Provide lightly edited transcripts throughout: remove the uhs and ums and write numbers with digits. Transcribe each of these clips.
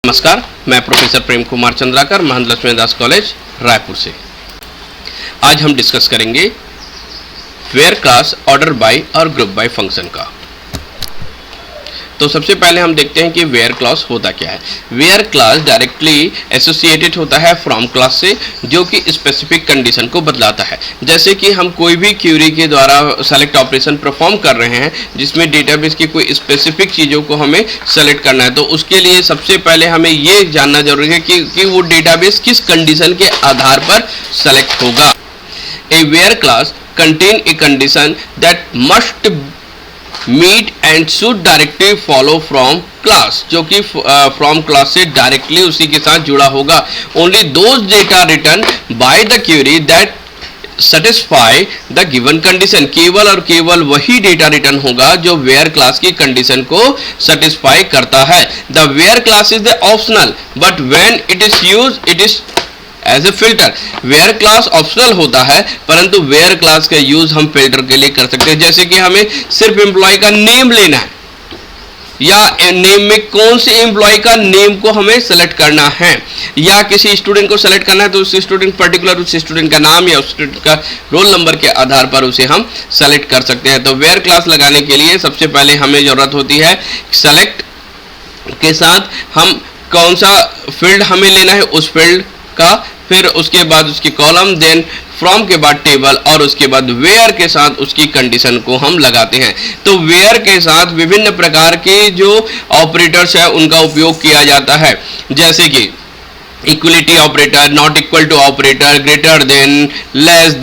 नमस्कार, मैं प्रोफेसर प्रेम कुमार चंद्राकर, महंत लक्ष्मीदास कॉलेज रायपुर से। आज हम डिस्कस करेंगे वेयर क्लास ऑर्डर बाय और ग्रुप बाय फंक्शन का। तो सबसे पहले हम देखते हैं कि वेयर क्लॉज होता क्या है। वेयर क्लॉज डायरेक्टली एसोसिएटेड होता है फ्रॉम क्लॉज से, जो कि स्पेसिफिक कंडीशन को बदलाता है। जैसे कि हम कोई भी क्यूरी के द्वारा सेलेक्ट ऑपरेशन परफॉर्म कर रहे हैं जिसमें डेटाबेस की कोई स्पेसिफिक चीज़ों को हमें सेलेक्ट करना है, तो उसके लिए सबसे पहले हमें ये जानना जरूरी है कि वो डेटाबेस किस कंडीशन के आधार पर सेलेक्ट होगा। A where clause contain a condition that must meet and should directly follow from class, जो कि फ्रॉम क्लास से डायरेक्टली उसी के साथ जुड़ा होगा। Only those data return by the query that satisfy the given condition, केवल और केवल वही डेटा रिटर्न होगा जो वेयर क्लास की कंडीशन को सेटिस्फाई करता है। The where clause is the optional but when it is use it is as a filter. Where clause optional होता है परंतु वेयर क्लास का यूज हम फिल्टर के लिए कर सकते हैं। जैसे कि हमें सिर्फ एम्प्लॉय का नेम लेना है या नेम में कौन से एम्प्लॉय का नेम को हमें सेलेक्ट करना है, या किसी स्टूडेंट को सेलेक्ट करना है तो उस स्टूडेंट पर्टिकुलर उस स्टूडेंट का नाम या उस स्टूडेंट का रोल नंबर के आधार पर उसे हम सेलेक्ट कर सकते हैं। तो वेयर क्लास लगाने के लिए सबसे पहले हमें जरूरत होती है सेलेक्ट के साथ हम कौन सा फील्ड हमें लेना है उस फील्ड का, फिर उसके बाद उसकी कॉलम, देन फ्रॉम के बाद टेबल और उसके बाद वेयर के साथ उसकी कंडीशन को हम लगाते हैं। तो वेयर के साथ विभिन्न प्रकार के जो ऑपरेटर्स है उनका उपयोग किया जाता है, जैसे कि equality operator, not equal to operator, greater than, less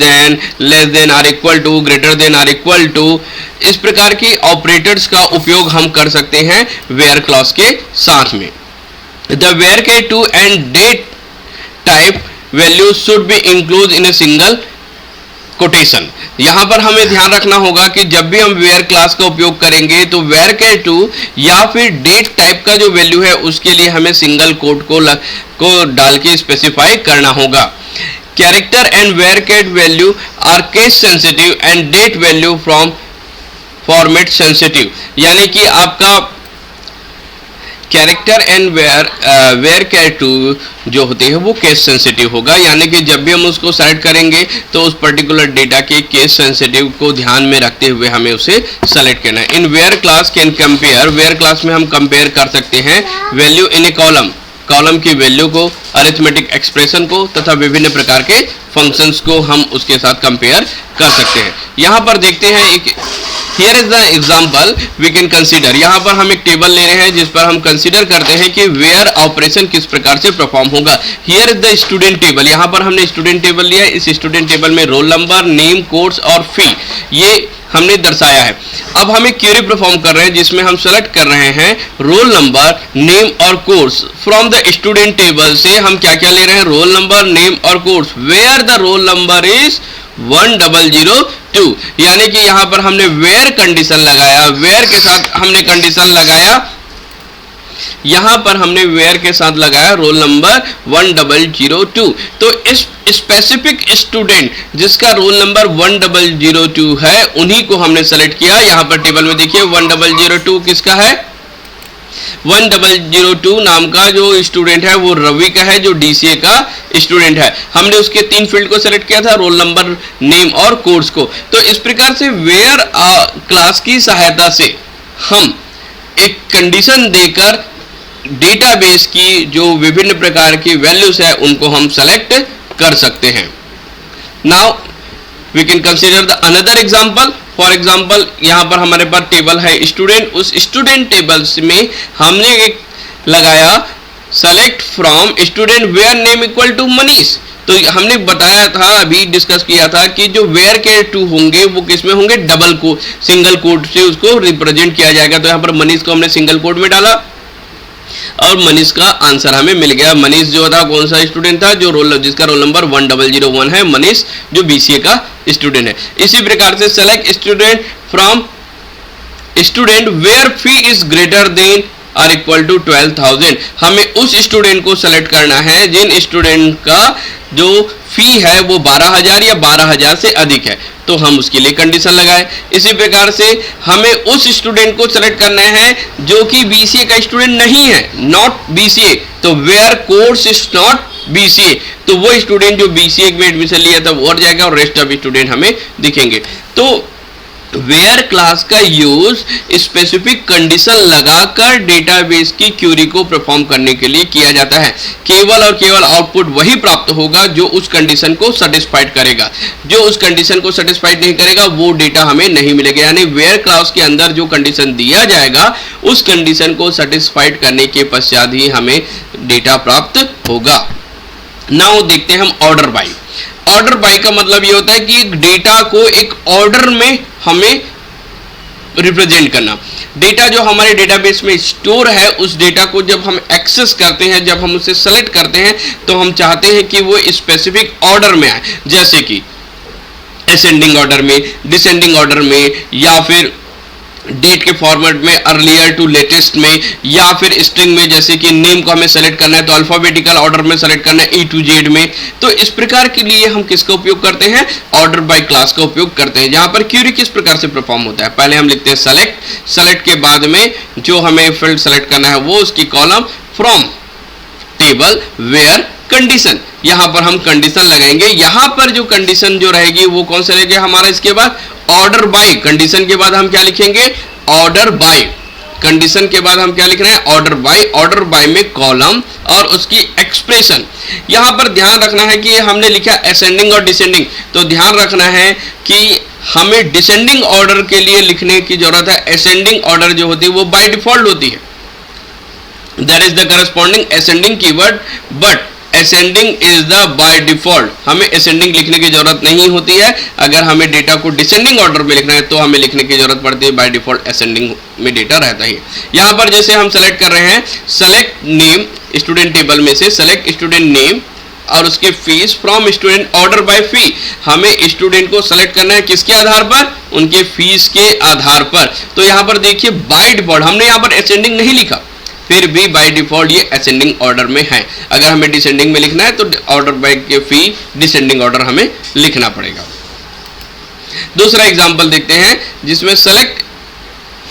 than or equal to, greater than or equal to, इस प्रकार की ऑपरेटर्स का उपयोग हम कर सकते हैं वेयर क्लॉज के साथ में। द वेयर के two and date type value should be include in a single quotation. यहां पर हमें ध्यान रखना होगा कि जब भी हम वेयर क्लास का उपयोग करेंगे तो वेयर के टू या फिर डेट टाइप का जो वैल्यू है उसके लिए हमें सिंगल कोट को डाल के स्पेसिफाई करना होगा। कैरेक्टर एंड वेयर कैट value are case sensitive and date value from format sensitive, यानी कि आपका कैरेक्टर एंड वेयर कैट टू जो होते हैं वो केस सेंसिटिव होगा, यानी कि जब भी हम उसको सेलेक्ट करेंगे तो उस पर्टिकुलर डेटा के केस सेंसिटिव को ध्यान में रखते हुए हमें उसे सेलेक्ट करना है। In where clause can compare, where clause में हम कंपेयर कर सकते हैं वैल्यू इन ए कॉलम की वैल्यू को, अरिथमेटिक एक्सप्रेशन को तथा विभिन्न प्रकार के फंक्शंस को हम उसके साथ कंपेयर कर सकते हैं। यहाँ पर देखते हैं एक here is the example we can consider. यहाँ पर हम एक टेबल ले रहे हैं जिस पर हम कंसीडर करते हैं कि वेयर ऑपरेशन किस प्रकार से परफॉर्म होगा। Here is the student table, यहाँ पर हमने स्टूडेंट टेबल लिया है। इस स्टूडेंट टेबल में रोल नंबर, नेम, कोर्स और फी ये हमने दर्शाया है। अब हम एक क्वेरी परफॉर्म कर रहे हैं जिसमें हम सेलेक्ट कर रहे हैं रोल नंबर, नेम और course. From the student table से हम क्या क्या ले रहे हैं, रोल नंबर, नेम और course, where the roll number is 1002, यानी कि यहां पर हमने वेयर कंडीशन लगाया, वेयर के साथ हमने कंडीशन लगाया, यहां पर हमने वेयर के साथ लगाया रोल नंबर 1002। तो इस स्पेसिफिक स्टूडेंट जिसका रोल नंबर 1002 है उन्हीं को हमने सेलेक्ट किया। यहां पर टेबल में देखिए 1002 किसका है, 1002 नाम का जो स्टूडेंट है वो रवि का है, जो डीसीए का स्टूडेंट है। हमने उसके 3 फील्ड को सेलेक्ट किया था, रोल नंबर, नेम और कोर्स को। तो इस प्रकार से वेयर क्लास की सहायता से हम एक कंडीशन देकर डेटाबेस की जो विभिन्न प्रकार की वैल्यूज है उनको हम सेलेक्ट कर सकते हैं। Now we can consider the another example. For example यहाँ पर हमारे पास टेबल है स्टूडेंट, उस स्टूडेंट टेबल्स में हमने एक लगाया select from student where name equal to Manish. तो हमने बताया था, अभी डिस्कस किया था कि जो वेयर के टू होंगे वो किसमें होंगे, डबल कोट, सिंगल कोट से उसको रिप्रेजेंट किया जाएगा। तो यहाँ पर मनीष को हमने सिंगल कोट में डाला और मनीष का आंसर हमें मिल गया। मनीष जो था कौन सा स्टूडेंट था, जो जिसका रोल नंबर 1001 है, मनीष जो बीसीए का स्टूडेंट है। इसी प्रकार से select student from student where fee is greater than or equal to 12,000, हमें उस स्टूडेंट को सेलेक्ट करना है जिन स्टूडेंट का जो फी है वो 12,000 या 12,000 से अधिक है, तो हम उसके लिए कंडीशन लगाए। इसी प्रकार से हमें उस स्टूडेंट को सेलेक्ट करना है जो कि बीसीए का स्टूडेंट नहीं है, नॉट बीसीए, तो where course is not BCA, तो वो स्टूडेंट जो बीसीए में एडमिशन लिया था वो और जाएगा और रेस्ट ऑफ स्टूडेंट हमें दिखेंगे। तो वेयर क्लास का यूज स्पेसिफिक कंडीशन लगाकर डेटाबेस की क्यूरी को परफॉर्म करने के लिए किया जाता है। केवल और केवल आउटपुट वही प्राप्त होगा जो उस कंडीशन को सेटिस्फाइड करेगा, जो उस कंडीशन को सेटिस्फाइड नहीं करेगा वो डेटा हमें नहीं मिलेगा। यानी वेयर क्लास के अंदर जो कंडीशन दिया जाएगा उस कंडीशन को सेटिस्फाइड करने के पश्चात ही हमें डेटा प्राप्त होगा। नाउ देखते हैं हम ऑर्डर बाय। ऑर्डर बाय का मतलब ये होता है कि डेटा को एक ऑर्डर में हमें रिप्रेजेंट करना। डेटा जो हमारे डेटाबेस में स्टोर है उस डेटा को जब हम एक्सेस करते हैं, जब हम उसे सेलेक्ट करते हैं, तो हम चाहते हैं कि वो स्पेसिफिक ऑर्डर में आए, जैसे कि असेंडिंग ऑर्डर में, डिसेंडिंग ऑर्डर में, या फिर डेट के फॉर्मेट में अर्लियर टू लेटेस्ट में, या फिर स्ट्रिंग में, जैसे कि नेम को हमें सेलेक्ट करना है तो अल्फाबेटिकल ऑर्डर में सेलेक्ट करना है E to Z में। तो इस प्रकार के लिए हम किसका उपयोग करते हैं? ऑर्डर बाय क्लास का उपयोग करते हैं। जहां पर क्यूरी किस प्रकार से परफॉर्म होता है, पहले हम लिखते हैं सेलेक्ट, सेलेक्ट के बाद में जो हमें फील्ड सेलेक्ट करना है वो उसकी column from table where condition, यहां पर हम कंडीशन लगाएंगे। यहां पर जो कंडीशन जो रहेगी वो कौन सा रहेगा हमारा, इसके बाद ऑर्डर बाय। कंडीशन के बाद हम क्या लिखेंगे? Order by. कंडीशन के बाद हम क्या लिख रहे हैं? Order by. ऑर्डर बाय में कॉलम और उसकी एक्सप्रेशन। यहां पर ध्यान रखना है कि हमने लिखा असेंडिंग और डिसेंडिंग, तो ध्यान रखना है कि हमें डिसेंडिंग ऑर्डर के लिए लिखने की जरूरत है। असेंडिंग ऑर्डर जो होती है वो बाय डिफॉल्ट होती है, that is the corresponding ascending keyword, but ascending is the by default. हमें असेंडिंग लिखने की जरूरत नहीं होती है। अगर हमें डेटा को डिसेंडिंग ऑर्डर में लिखना है तो हमें लिखने की जरूरत पड़ती है। बाय डिफॉल्ट असेंडिंग में डेटा रहता है। यहां पर जैसे हम सेलेक्ट कर रहे हैं, सेलेक्ट नेम, स्टूडेंट टेबल में से सेलेक्ट स्टूडेंट नेम और उसके fees from student order by fee. हमें स्टूडेंट को सेलेक्ट करना है किसके आधार पर? उनके फीस के आधार पर। तो यहां पर देखिए बाय डिफॉल्ट हमने यहां पर असेंडिंग नहीं लिखा, फिर भी बाय डिफॉल्ट ये असेंडिंग ऑर्डर में है। अगर हमें डिसेंडिंग में लिखना है तो ऑर्डर बाय के फी डिसेंडिंग ऑर्डर हमें लिखना पड़ेगा। दूसरा एग्जांपल देखते हैं जिसमें select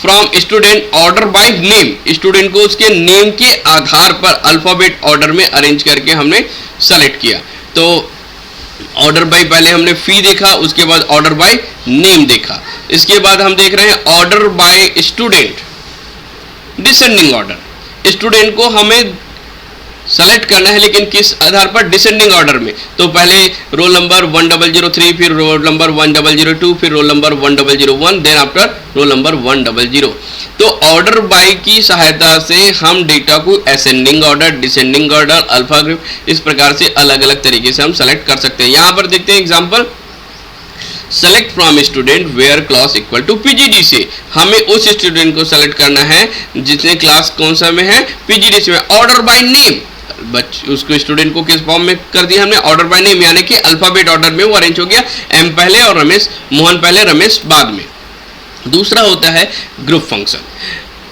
from student order by name. Student को उसके नेम के आधार पर अल्फाबेट ऑर्डर में अरेंज करके हमने सेलेक्ट किया। तो ऑर्डर बाय पहले हमने फी देखा, उसके बाद ऑर्डर बाय नेम देखा, इसके बाद हम देख रहे हैं order by student descending order. Student को हमें सेलेक्ट करना है लेकिन किस आधार पर? डिसेंडिंग ऑर्डर में। तो पहले रोल नंबर 1003, फिर रोल नंबर 1002, फिर roll number 1001, then after roll number 100। तो ऑर्डर बाय की सहायता से हम डेटा को ascending order, descending order, alpha group, इस प्रकार से अलग अलग तरीके से हम सेलेक्ट कर सकते हैं। यहां पर देखते हैं example, select from student where class equal to PGDCA। हमें उस स्टूडेंट को सेलेक्ट करना है जिसने क्लास कौन सा में है? PGDCA में। ऑर्डर बाय नेम, उसको स्टूडेंट को किस फॉर्म में कर दिया हमने? ऑर्डर बाय नेम, यानी कि अल्फाबेट ऑर्डर में वो अरेंज हो गया, एम पहले और रमेश, मोहन पहले, रमेश बाद में। दूसरा होता है group function.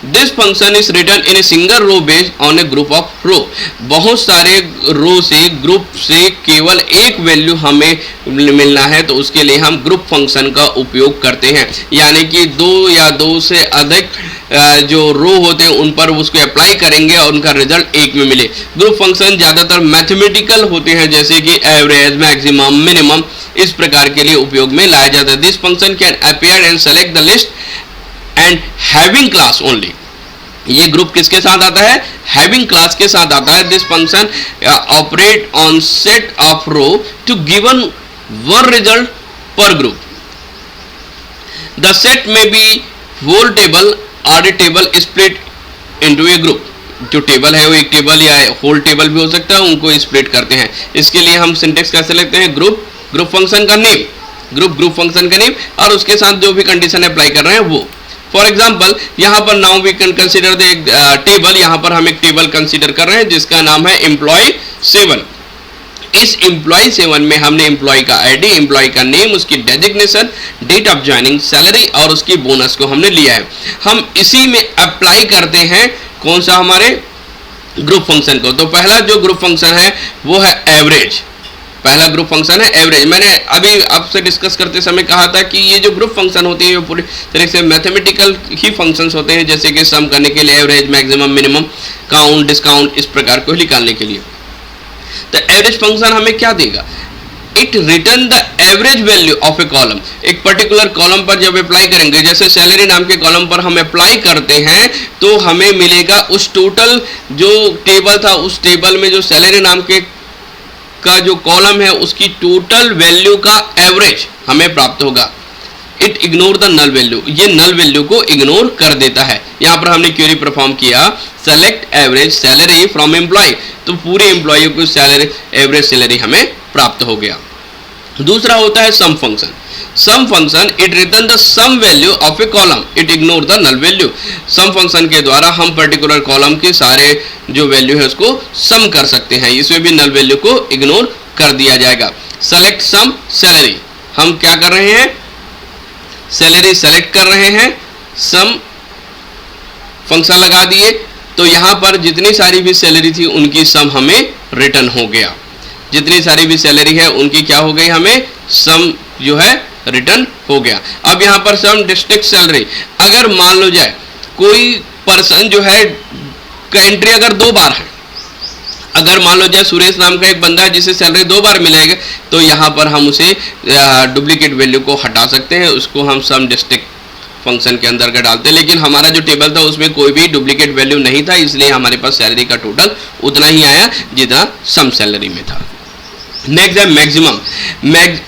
This function is written in a single row based on a group of row. बहुत सारे रो से, ग्रुप से केवल एक वैल्यू हमें मिलना है तो उसके लिए हम ग्रुप फंक्शन का उपयोग करते हैं। यानी कि दो या दो से अधिक जो रो होते हैं उन पर उसको अप्लाई करेंगे और उनका रिजल्ट एक में मिले। ग्रुप फंक्शन ज़्यादातर मैथमेटिकल होते हैं, जैसे कि एवरेज, मैक्सिमम, मिनिमम, इस प्रकार के लिए उपयोग में लाया जाता है। This function can appear and select the list and having class only. ये ग्रुप किसके साथ आता है? हैविंग क्लास के साथ आता है। This function operate on set of row to given one result per group. The set may be whole table और a table split into a group. जो टेबल है वो एक टेबल या होल टेबल भी हो सकता है, उनको स्प्लिट करते हैं। इसके लिए हम सिंटेक्स कैसे लिखते हैं? ग्रुप, ग्रुप फंक्शन का नेम, ग्रुप फंक्शन का नेम और उसके साथ जो भी कंडीशन अप्लाई कर रहे हैं वो। फॉर एग्जाम्पल यहाँ पर now we can consider the table. यहाँ पर हम एक टेबल कंसिडर कर रहे हैं जिसका नाम है एम्प्लॉय 7। इस एम्प्लॉय 7 में हमने एम्प्लॉय का आईडी, एम्प्लॉय का नेम, उसकी designation, date of joining, salary और उसकी बोनस को हमने लिया है। हम इसी में अप्लाई करते हैं कौन सा? हमारे ग्रुप फंक्शन को। तो पहला जो ग्रुप फंक्शन है वो है एवरेज। पहला ग्रुप फंक्शन है एवरेज। मैंने अभी आपसे डिस्कस करते समय कहा था कि ये जो ग्रुप फंक्शन होते हैं ये पूरी तरह से मैथमेटिकल ही फंक्शंस होते हैं, जैसे कि सम करने के लिए, average, maximum, minimum, count, discount, इस प्रकार को निकालने के लिए। तो एवरेज फंक्शन हमें क्या देगा? It return the average value of a column. एक पर्टिकुलर कॉलम पर जब अप्लाई करेंगे, जैसे सैलरी नाम के कॉलम पर हम अप्लाई करते हैं तो हमें मिलेगा उस टोटल जो टेबल था, उस टेबल में जो सैलरी नाम के का जो कॉलम है उसकी टोटल वैल्यू का एवरेज हमें प्राप्त होगा। It ignore the null value, ये नल वैल्यू को इग्नोर कर देता है। यहां पर हमने क्वेरी परफॉर्म किया, select average salary from employ, तो पूरे एम्प्लॉय को सैलरी, एवरेज सैलरी हमें प्राप्त हो गया। दूसरा होता है sum function. Sum function it return the sum value of a column, it ignore the null value. Sum function के द्वारा हम पर्टिकुलर कॉलम के सारे जो वैल्यू है उसको सम कर सकते हैं, इसमें भी नल वैल्यू को इग्नोर कर दिया जाएगा। सेलेक्ट सम सैलरी, हम क्या कर रहे हैं? सैलरी सेलेक्ट कर रहे हैं, सम फंक्शन लगा दिए, तो यहां पर जितनी सारी भी सैलरी थी उनकी सम हमें रिटर्न हो गया। जितनी सारी भी सैलरी है उनकी क्या हो गई? हमें सम जो है रिटर्न हो गया। अब यहां पर सम डिस्ट्रिक्ट सैलरी, अगर मान लो जाए कोई पर्सन जो है का एंट्री अगर 2 बार है, अगर मान लो जाए सुरेश नाम का एक बंदा है जिसे सैलरी 2 बार मिलेगा, तो यहां पर हम उसे डुप्लीकेट वैल्यू को हटा सकते हैं, उसको हम सम डिस्ट्रिक्ट फंक्शन के अंदर का डालते हैं। लेकिन हमारा जो टेबल था उसमें कोई भी डुप्लीकेट वैल्यू नहीं था, इसलिए हमारे पास सैलरी का टोटल उतना ही आया जितना सम सैलरी में था। नेक्स्ट है maximum.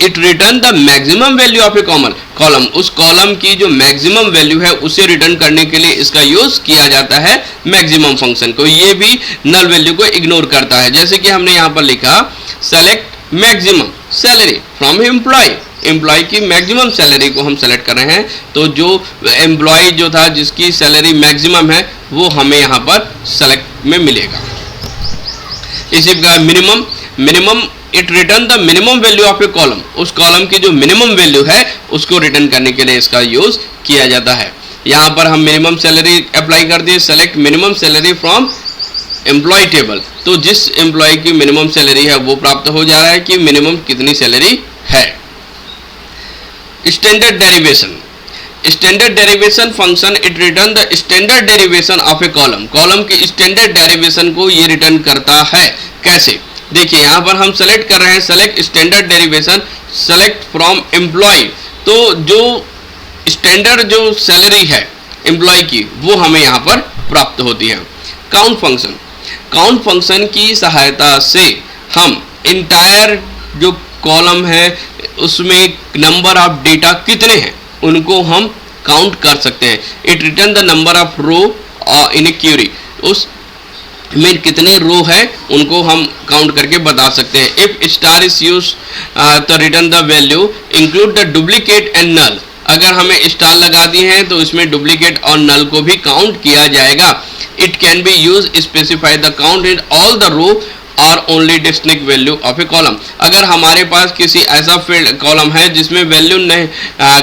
It return the maximum value of a column, उस कॉलम की जो मैक्सिमम वैल्यू है उसे रिटर्न करने के लिए इसका यूज किया जाता है मैक्सिमम फंक्शन को। ये भी नल वैल्यू को इग्नोर करता है, जैसे कि हमने यहां पर लिखा select maximum salary from employ, employ की मैक्सिमम सैलरी को हम सेलेक्ट कर रहे हैं, तो जो एम्प्लॉय जो था जिसकी सैलरी मैक्सिमम है वो हमें यहां पर सेलेक्ट में मिलेगा। इसी प्रकार minimum, minimum it return the minimum value of a column, उस कॉलम की जो मिनिमम वैल्यू है उसको रिटर्न करने के लिए इसका यूज किया जाता है। यहां पर हम मिनिमम सैलरी अप्लाई कर दिए, select minimum salary from employ table, तो जिस एम्प्लॉय की मिनिमम सैलरी है वो प्राप्त हो जा रहा है कि मिनिमम कितनी सैलरी है। Standard derivation, standard derivation function it return the standard derivation of a column, column की स्टैंडर्ड डेरिवेशन को ये रिटर्न करता है। कैसे? देखिए यहां पर हम सेलेक्ट कर रहे हैं, select standard derivation select from employ, तो जो स्टैंडर्ड जो सैलरी है एम्प्लॉय की वो हमें यहां पर प्राप्त होती है। काउंट फंक्शन, काउंट फंक्शन की सहायता से हम इंटायर जो कॉलम है उसमें नंबर ऑफ डेटा कितने हैं उनको हम काउंट कर सकते हैं। It return the number of row in a query, उस में कितने रो है उनको हम काउंट करके बता सकते हैं। इफ स्टार इज यूज तो return the value include the duplicate and null, अगर हमें स्टार लगा दिए हैं तो इसमें डुप्लीकेट और नल को भी काउंट किया जाएगा। It can be use specify the count in all the row और only distinct value of a column, अगर हमारे पास किसी ऐसा फील्ड कॉलम है जिसमें वैल्यू नहीं,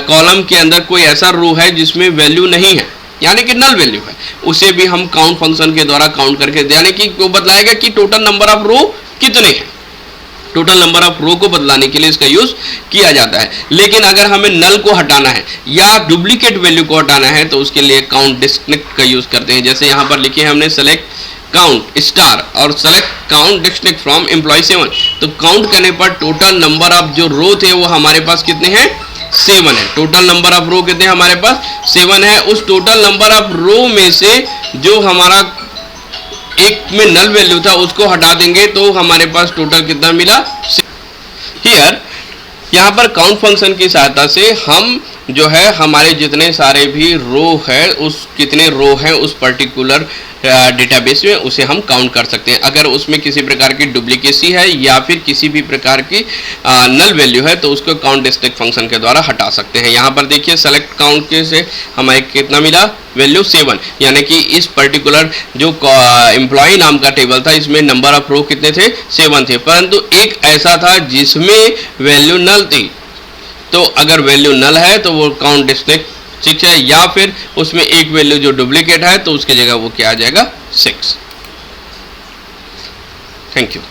कॉलम के अंदर कोई ऐसा रो है जिसमें वैल्यू नहीं है यानी कि नल वैल्यू है, उसे भी हम काउंट फंक्शन के द्वारा काउंट करके यानी कि वो बतलाएगा कि टोटल नंबर ऑफ रो कितने हैं, टोटल नंबर ऑफ रो को बदलाने के लिए इसका यूज किया जाता है। लेकिन अगर हमें नल को हटाना है या डुप्लीकेट वैल्यू को हटाना है तो उसके लिए काउंट डिस्टिंक्ट का यूज करते हैं। जैसे यहाँ पर लिखे हमने सेलेक्ट काउंट स्टार और select count distinct from employ 7, तो काउंट करने पर टोटल नंबर ऑफ जो रो थे वो हमारे पास कितने हैं? 7 है। टोटल नंबर ऑफ रो कितने हमारे पास? 7 है। उस टोटल नंबर ऑफ रो में से जो हमारा एक में नल वैल्यू था उसको हटा देंगे तो हमारे पास टोटल कितना मिला? हियर यहाँ पर काउंट फंक्शन की सहायता से हम जो है हमारे जितने सारे भी रो है उस कितने रो हैं उस पर्टिकुलर डेटाबेस में उसे हम काउंट कर सकते हैं। अगर उसमें किसी प्रकार की डुप्लीकेसी है या फिर किसी भी प्रकार की नल वैल्यू है तो उसको काउंट डिस्टिंक्ट फंक्शन के द्वारा हटा सकते हैं। यहाँ पर देखिए सेलेक्ट काउंट के से हमें कितना मिला? वैल्यू 7, यानी कि इस पर्टिकुलर जो एम्प्लॉय नाम का टेबल था इसमें नंबर ऑफ रो कितने थे? 7 थे, परंतु एक ऐसा था जिसमें वैल्यू नल थी, तो अगर वैल्यू नल है तो वो काउंट डिस्टिंक्ट 6 है, या फिर उसमें एक वैल्यू जो डुप्लीकेट है तो उसकी जगह वो क्या आ जाएगा? 6। Thank you.